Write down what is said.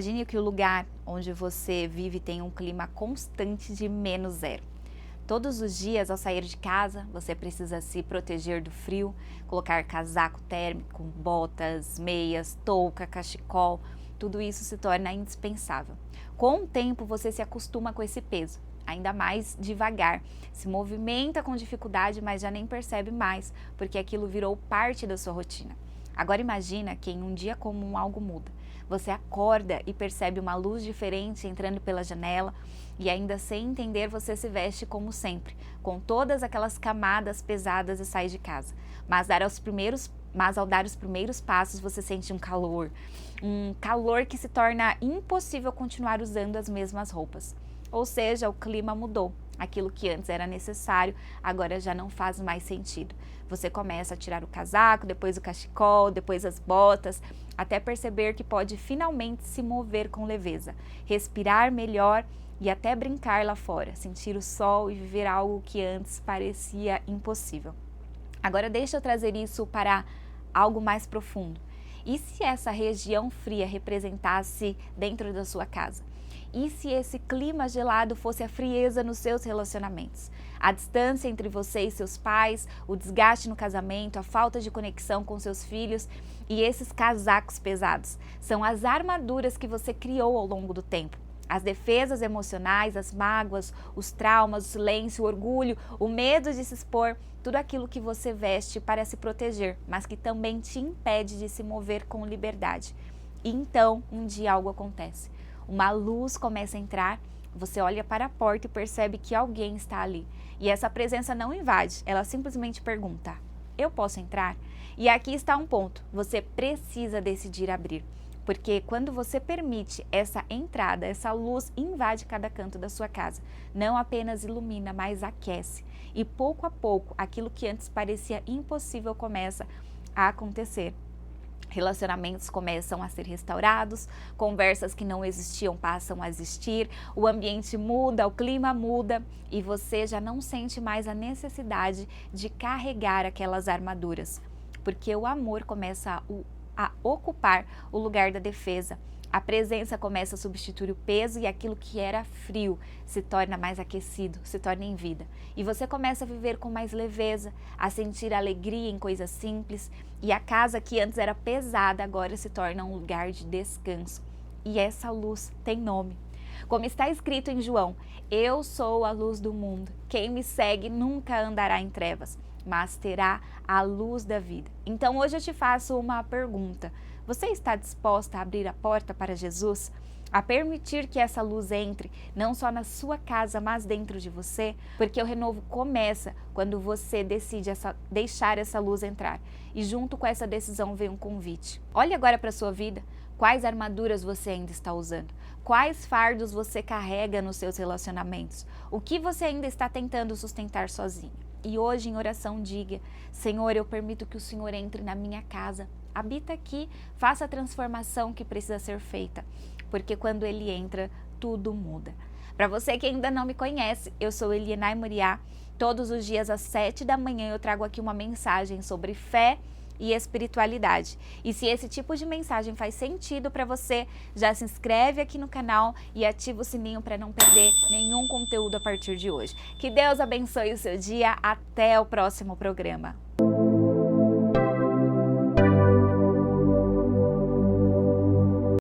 Imagine que o lugar onde você vive tem um clima constante de -0. Todos os dias, ao sair de casa, você precisa se proteger do frio, colocar casaco térmico, botas, meias, touca, cachecol. Tudo isso se torna indispensável. Com o tempo, você se acostuma com esse peso, ainda mais devagar. Se movimenta com dificuldade, mas já nem percebe mais, porque aquilo virou parte da sua rotina. Agora imagina que em um dia comum algo muda. Você acorda e percebe uma luz diferente entrando pela janela e ainda sem entender você se veste como sempre, com todas aquelas camadas pesadas e sai de casa. Mas ao dar os primeiros passos você sente um calor que se torna impossível continuar usando as mesmas roupas. Ou seja, o clima mudou. Aquilo que antes era necessário, agora já não faz mais sentido. Você começa a tirar o casaco, depois o cachecol, depois as botas, até perceber que pode finalmente se mover com leveza, respirar melhor e até brincar lá fora, sentir o sol e viver algo que antes parecia impossível. Agora deixa eu trazer isso para algo mais profundo. E se essa região fria representasse dentro da sua casa? E se esse clima gelado fosse a frieza nos seus relacionamentos? A distância entre você e seus pais, o desgaste no casamento, a falta de conexão com seus filhos e esses casacos pesados são as armaduras que você criou ao longo do tempo. As defesas emocionais, as mágoas, os traumas, o silêncio, o orgulho, o medo de se expor, tudo aquilo que você veste para se proteger, mas que também te impede de se mover com liberdade. E então, um dia algo acontece. Uma luz começa a entrar, você olha para a porta e percebe que alguém está ali. E essa presença não invade, ela simplesmente pergunta: eu posso entrar? E aqui está um ponto, você precisa decidir abrir. Porque quando você permite essa entrada, essa luz invade cada canto da sua casa. Não apenas ilumina, mas aquece. E pouco a pouco, aquilo que antes parecia impossível começa a acontecer. Relacionamentos começam a ser restaurados, conversas que não existiam passam a existir, o ambiente muda, o clima muda e você já não sente mais a necessidade de carregar aquelas armaduras, porque o amor começa a ocupar o lugar da defesa. A presença começa a substituir o peso e aquilo que era frio se torna mais aquecido, se torna em vida. E você começa a viver com mais leveza, a sentir alegria em coisas simples e a casa que antes era pesada agora se torna um lugar de descanso. E essa luz tem nome. Como está escrito em João: eu sou a luz do mundo, quem me segue nunca andará em trevas, mas terá a luz da vida. Então hoje eu te faço uma pergunta. Você está disposta a abrir a porta para Jesus? A permitir que essa luz entre, não só na sua casa, mas dentro de você? Porque o renovo começa quando você decide deixar essa luz entrar. E junto com essa decisão vem um convite. Olhe agora para a sua vida. Quais armaduras você ainda está usando? Quais fardos você carrega nos seus relacionamentos? O que você ainda está tentando sustentar sozinho? E hoje em oração diga: Senhor, eu permito que o Senhor entre na minha casa. Habita aqui, faça a transformação que precisa ser feita, porque quando Ele entra, tudo muda. Para você que ainda não me conhece, eu sou Elienay Muriá. Todos os dias às 7 da manhã eu trago aqui uma mensagem sobre fé e espiritualidade. E se esse tipo de mensagem faz sentido para você, já se inscreve aqui no canal e ativa o sininho para não perder nenhum conteúdo a partir de hoje. Que Deus abençoe o seu dia. Até o próximo programa.